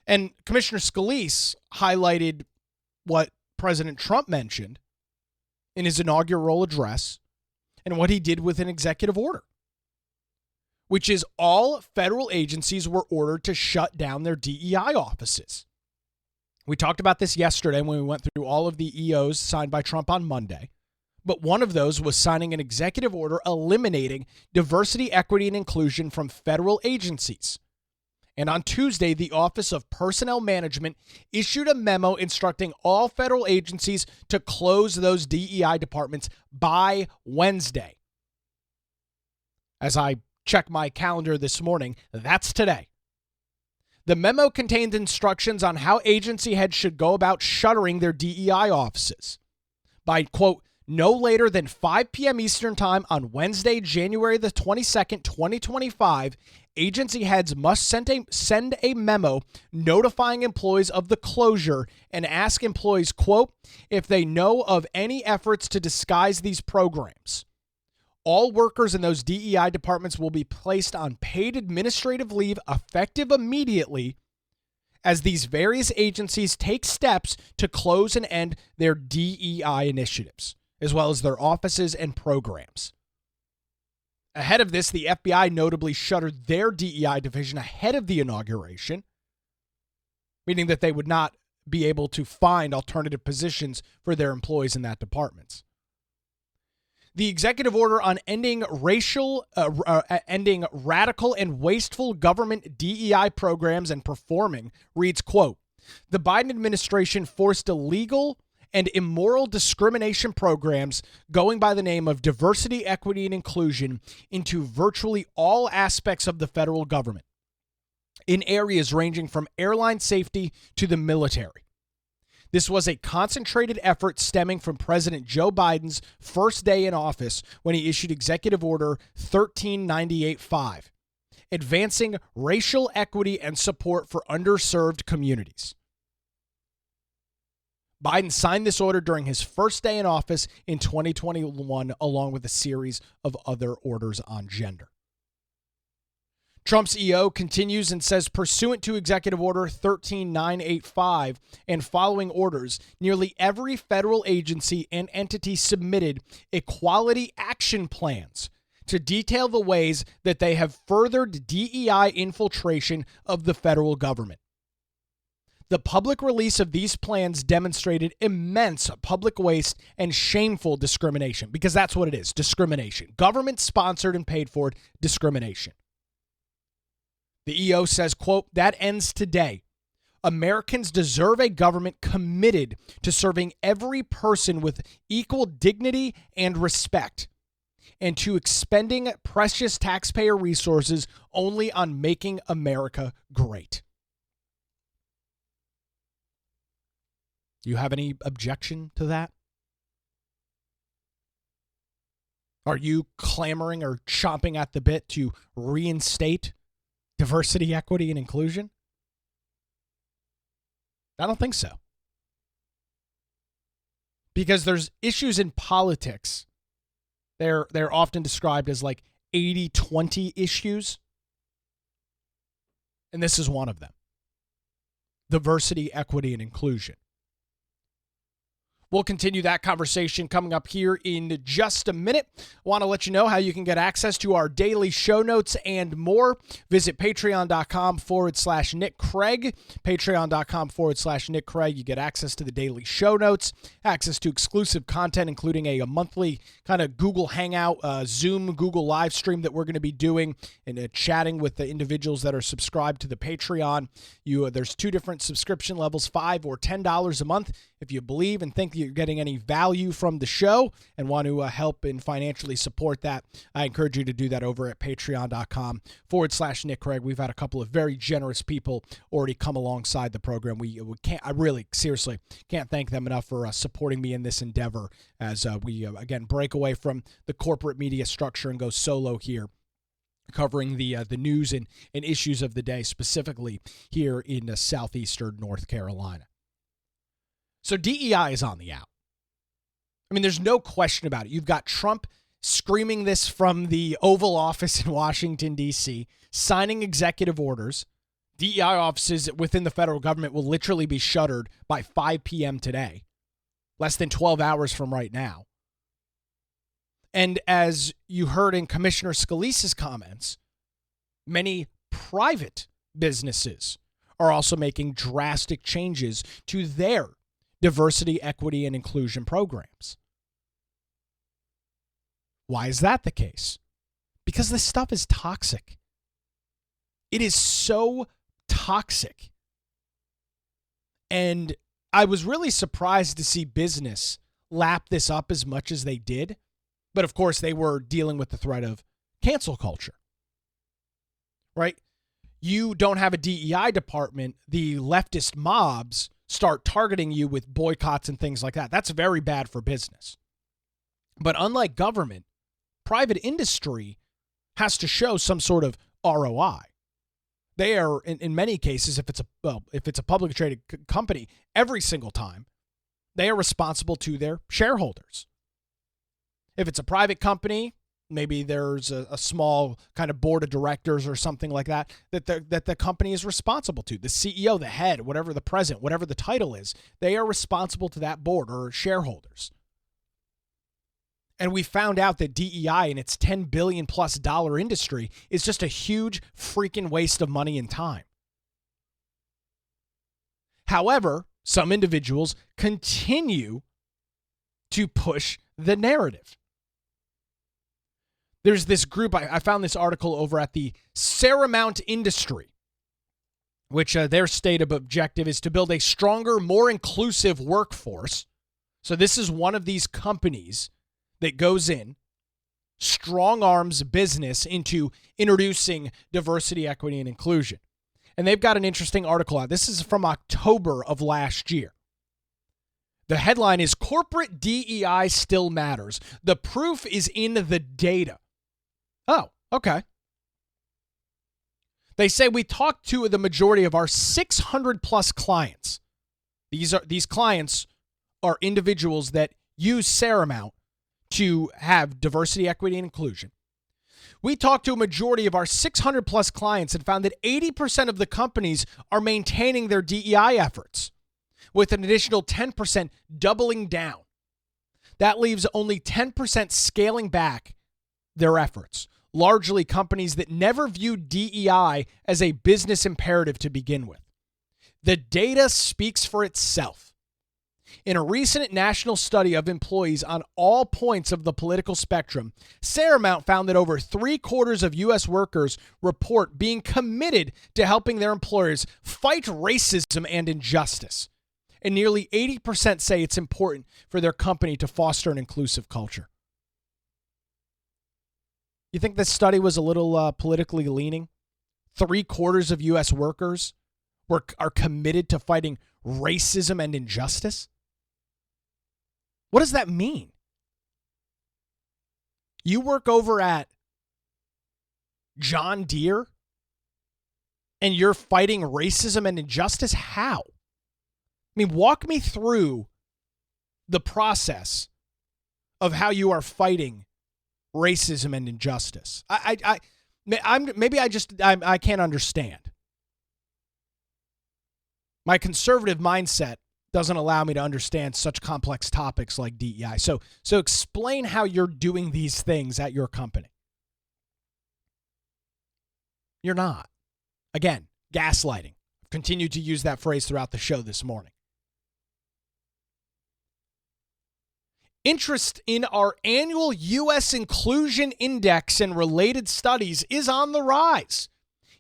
And Commissioner Scalise highlighted what President Trump mentioned in his inaugural address and what he did with an executive order, which is all federal agencies were ordered to shut down their DEI offices. We talked about this yesterday when we went through all of the EOs signed by Trump on Monday. But one of those was signing an executive order eliminating diversity, equity, and inclusion from federal agencies. And on Tuesday, the Office of Personnel Management issued a memo instructing all federal agencies to close those DEI departments by Wednesday. As I check my calendar this morning, that's today. The memo contained instructions on how agency heads should go about shuttering their DEI offices by, quote, no later than 5 p.m. Eastern Time on Wednesday, January the 22nd, 2025, agency heads must send a memo notifying employees of the closure and ask employees, quote, if they know of any efforts to disguise these programs. All workers in those DEI departments will be placed on paid administrative leave effective immediately as these various agencies take steps to close and end their DEI initiatives, as well as their offices and programs. Ahead of this, the FBI notably shuttered their DEI division ahead of the inauguration, meaning that they would not be able to find alternative positions for their employees in that department. The executive order on ending radical and wasteful government DEI programs and performing reads, quote, the Biden administration forced illegal and immoral discrimination programs going by the name of diversity, equity, and inclusion into virtually all aspects of the federal government in areas ranging from airline safety to the military. This was a concentrated effort stemming from President Joe Biden's first day in office when he issued Executive Order 13985, advancing racial equity and support for underserved communities. Biden signed this order during his first day in office in 2021, along with a series of other orders on gender. Trump's EO continues and says, pursuant to Executive Order 13985 and following orders, nearly every federal agency and entity submitted equality action plans to detail the ways that they have furthered DEI infiltration of the federal government. The public release of these plans demonstrated immense public waste and shameful discrimination, because that's what it is, discrimination. Government-sponsored and paid for discrimination. The EO says, quote, that ends today. Americans deserve a government committed to serving every person with equal dignity and respect, and to expending precious taxpayer resources only on making America great. Do you have any objection to that? Are you clamoring or chomping at the bit to reinstate diversity, equity, and inclusion? I don't think so. Because there's issues in politics. They're often described as like 80-20 issues. And this is one of them. Diversity, equity, and inclusion. We'll continue that conversation coming up here in just a minute. I want to let you know how you can get access to our daily show notes and more. Visit patreon.com/Nick Craig. Patreon.com/Nick Craig. You get access to the daily show notes, access to exclusive content, including a monthly kind of Google Hangout, Zoom, Google live stream that we're going to be doing and chatting with the individuals that are subscribed to the Patreon. There's two different subscription levels, $5 or $10 a month. If you believe and think you're getting any value from the show and want to help and financially support that, I encourage you to do that over at patreon.com/Nick Craig. We've had a couple of very generous people already come alongside the program. I really seriously can't thank them enough for supporting me in this endeavor as we again break away from the corporate media structure and go solo here, covering the news and issues of the day, specifically here in southeastern North Carolina. So DEI is on the out. I mean, there's no question about it. You've got Trump screaming this from the Oval Office in Washington, D.C., signing executive orders. DEI offices within the federal government will literally be shuttered by 5 p.m. today, less than 12 hours from right now. And as you heard in Commissioner Scalise's comments, many private businesses are also making drastic changes to their diversity, equity, and inclusion programs. Why is that the case? Because this stuff is toxic. It is so toxic. And I was really surprised to see business lap this up as much as they did. But of course, they were dealing with the threat of cancel culture, right? You don't have a DEI department, the leftist mobs start targeting you with boycotts and things like that. That's very bad for business. But unlike government, private industry has to show some sort of ROI. They are, in many cases, if it's a publicly traded company, every single time, they are responsible to their shareholders. If it's a private company, maybe there's a small kind of board of directors or something like that the company is responsible to. The CEO, the head, whatever the president, whatever the title is, they are responsible to that board or shareholders. And we found out that DEI in its $10 billion plus industry is just a huge freaking waste of money and time. However, some individuals continue to push the narrative. There's this group, I found this article over at the Saramount Industry, which their stated objective is to build a stronger, more inclusive workforce. So this is one of these companies that goes in, strong arms business into introducing diversity, equity, and inclusion. And they've got an interesting article out. This is from October of last year. The headline is Corporate DEI Still Matters. The proof is in the data. Oh, okay. They say we talked to the majority of our 600 plus clients. These clients are individuals that use Saramount to have diversity, equity, and inclusion. We talked to a majority of our 600 plus clients and found that 80% of the companies are maintaining their DEI efforts, with an additional 10% doubling down. That leaves only 10% scaling back their efforts, largely companies that never viewed DEI as a business imperative to begin with. The data speaks for itself. In a recent national study of employees on all points of the political spectrum, Saramount found that over 3/4 of U.S. workers report being committed to helping their employers fight racism and injustice. And nearly 80% say it's important for their company to foster an inclusive culture. You think this study was a little politically leaning? 3/4 of U.S. workers are committed to fighting racism and injustice? What does that mean? You work over at John Deere and you're fighting racism and injustice? How? I mean, walk me through the process of how you are fighting racism and injustice. I can't understand. My conservative mindset doesn't allow me to understand such complex topics like DEI. So explain how you're doing these things at your company. You're not. Again, gaslighting. I've continued to use that phrase throughout the show this morning. Interest in our annual U.S. Inclusion Index and related studies is on the rise.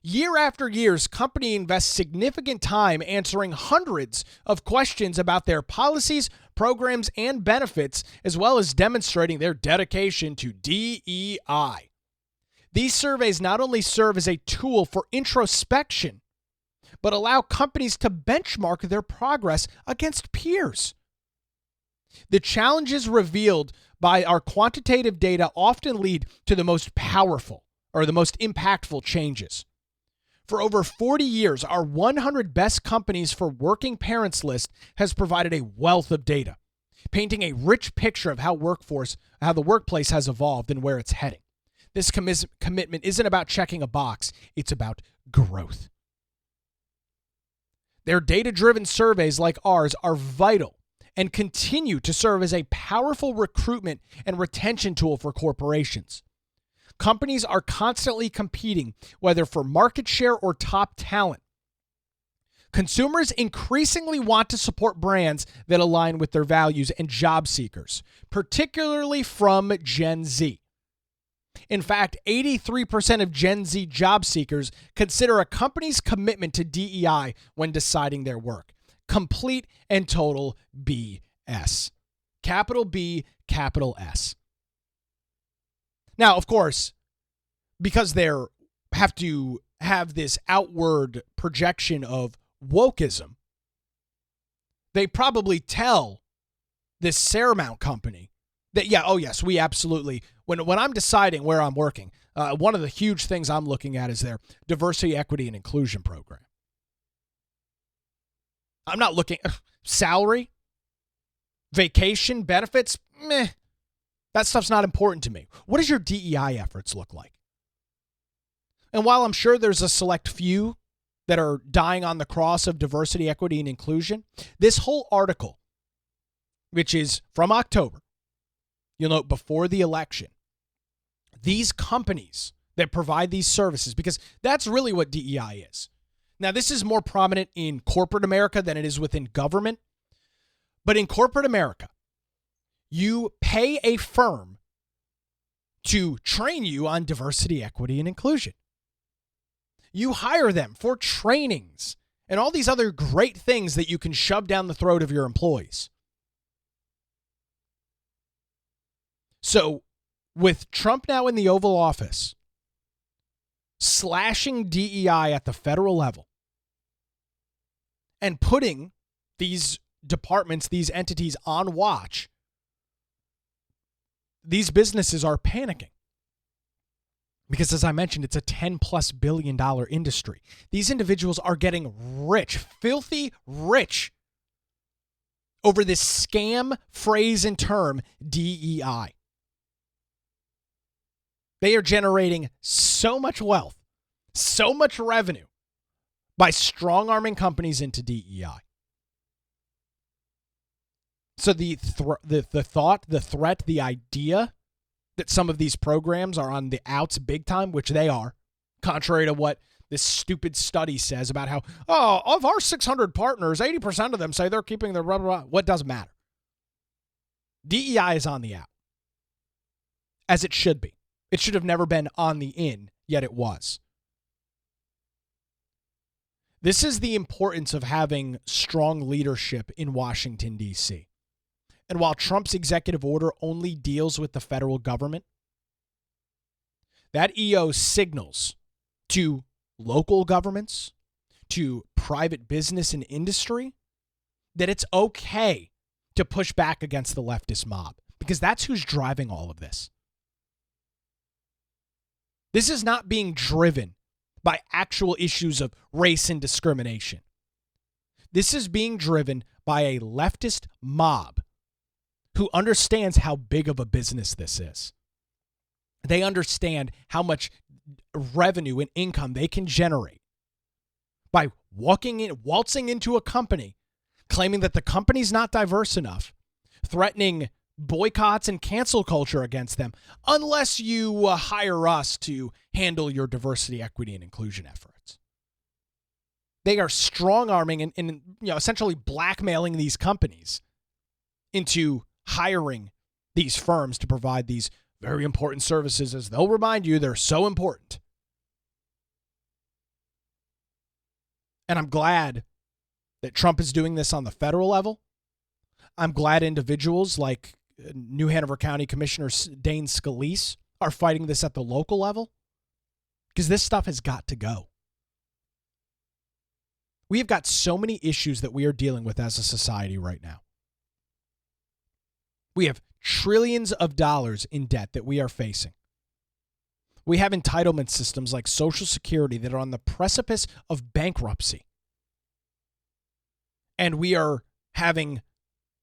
Year after year, companies invest significant time answering hundreds of questions about their policies, programs, and benefits, as well as demonstrating their dedication to DEI. These surveys not only serve as a tool for introspection, but allow companies to benchmark their progress against peers. The challenges revealed by our quantitative data often lead to the most powerful or the most impactful changes. For over 40 years, our 100 Best Companies for Working Parents list has provided a wealth of data, painting a rich picture of how the workplace has evolved and where it's heading. This commitment isn't about checking a box, it's about growth. Their data-driven surveys like ours are vital and continue to serve as a powerful recruitment and retention tool for corporations. Companies are constantly competing, whether for market share or top talent. Consumers increasingly want to support brands that align with their values and job seekers, particularly from Gen Z. In fact, 83% of Gen Z job seekers consider a company's commitment to DEI when deciding their work. Complete and total BS. Capital B, capital S. Now, of course, because they have to have this outward projection of wokeism, they probably tell this Paramount company that, yeah, oh yes, we absolutely, when I'm deciding where I'm working, one of the huge things I'm looking at is their diversity, equity, and inclusion program. I'm not looking, salary, vacation, benefits, meh. That stuff's not important to me. What does your DEI efforts look like? And while I'm sure there's a select few that are dying on the cross of diversity, equity, and inclusion, this whole article, which is from October, you'll note before the election, these companies that provide these services, because that's really what DEI is. Now, this is more prominent in corporate America than it is within government. But in corporate America, you pay a firm to train you on diversity, equity, and inclusion. You hire them for trainings and all these other great things that you can shove down the throat of your employees. So, with Trump now in the Oval Office, slashing DEI at the federal level, and putting these departments, these entities on watch, these businesses are panicking. Because as I mentioned, it's a $10+ billion industry. These individuals are getting rich, filthy rich, over this scam phrase and term, DEI. They are generating so much wealth, so much revenue by strong-arming companies into DEI. So the thought, the threat, the idea that some of these programs are on the outs big time, which they are, contrary to what this stupid study says about how, oh, of our 600 partners, 80% of them say they're keeping their blah, blah, blah. What doesn't matter? DEI is on the out, as it should be. It should have never been on the in, yet it was. This is the importance of having strong leadership in Washington, D.C. And while Trump's executive order only deals with the federal government, that EO signals to local governments, to private business and industry, that it's okay to push back against the leftist mob, because that's who's driving all of this. This is not being driven by actual issues of race and discrimination. This is being driven by a leftist mob who understands how big of a business this is. They understand how much revenue and income they can generate by waltzing into a company, claiming that the company's not diverse enough, threatening boycotts and cancel culture against them, unless you hire us to handle your diversity, equity, and inclusion efforts. They are strong-arming and essentially blackmailing these companies into hiring these firms to provide these very important services, as they'll remind you they're so important. And I'm glad that Trump is doing this on the federal level. I'm glad individuals like New Hanover County Commissioner Dane Scalise are fighting this at the local level, because this stuff has got to go. We have got so many issues that we are dealing with as a society right now. We have trillions of dollars in debt that we are facing. We have entitlement systems like Social Security that are on the precipice of bankruptcy. And we are having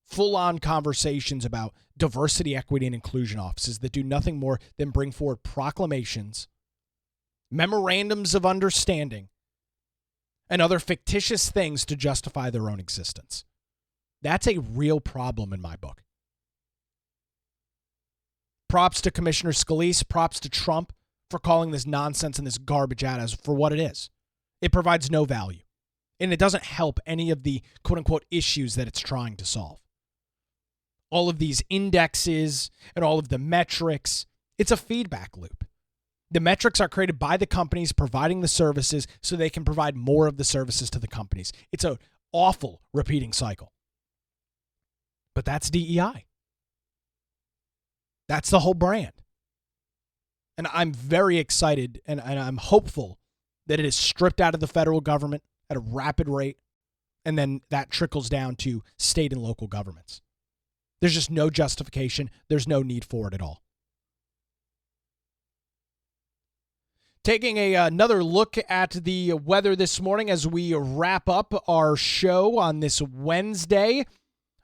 full-on conversations about diversity, equity, and inclusion offices that do nothing more than bring forward proclamations, memorandums of understanding, and other fictitious things to justify their own existence. That's a real problem in my book. Props to Commissioner Scalise, props to Trump for calling this nonsense and this garbage out as for what it is. It provides no value, and it doesn't help any of the quote-unquote issues that it's trying to solve. All of these indexes and all of the metrics, it's a feedback loop. The metrics are created by the companies providing the services so they can provide more of the services to the companies. It's an awful repeating cycle. But that's DEI. That's the whole brand. And I'm very excited and I'm hopeful that it is stripped out of the federal government at a rapid rate, and then that trickles down to state and local governments. There's just no justification. There's no need for it at all. Taking another look at the weather this morning as we wrap up our show on this Wednesday.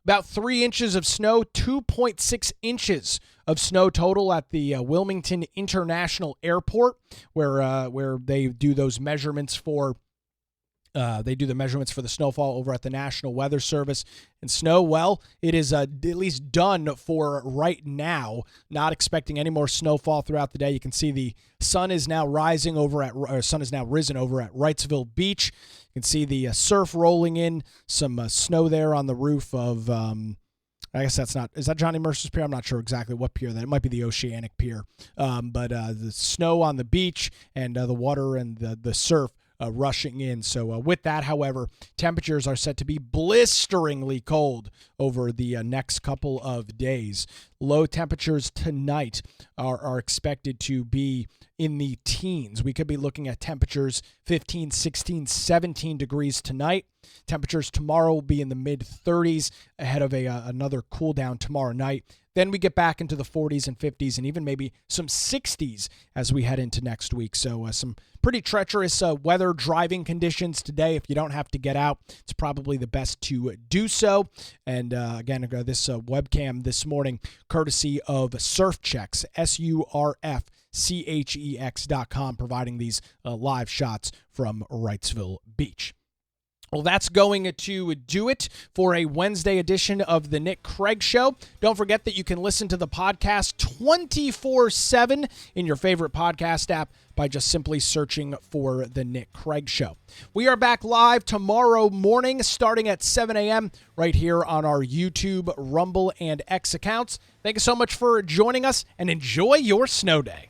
About 3 inches of snow, 2.6 inches of snow total at the Wilmington International Airport, where they do those measurements for the snowfall over at the National Weather Service. And snow, well, it is at least done for right now. Not expecting any more snowfall throughout the day. You can see the sun is now risen over at Wrightsville Beach. You can see the surf rolling in, some snow there on the roof of, I guess is that Johnny Mercer's pier? I'm not sure exactly what pier that. It might be the Oceanic Pier. But the snow on the beach and the water and the surf rushing in. So with that, however, temperatures are set to be blisteringly cold over the next couple of days. Low temperatures tonight are expected to be in the teens. We could be looking at temperatures 15, 16, 17 degrees tonight. Temperatures tomorrow will be in the mid-30s ahead of another cool down tomorrow night. Then we get back into the 40s and 50s and even maybe some 60s as we head into next week. So some pretty treacherous weather driving conditions today. If you don't have to get out, it's probably the best to do so. And again, this webcam this morning, courtesy of SurfChex, SurfChex.com, providing these live shots from Wrightsville Beach. Well, that's going to do it for a Wednesday edition of the Nick Craig Show. Don't forget that you can listen to the podcast 24/7 in your favorite podcast app by just simply searching for the Nick Craig Show. We are back live tomorrow morning starting at 7 a.m. right here on our YouTube, Rumble, and X accounts. Thank you so much for joining us, and enjoy your snow day.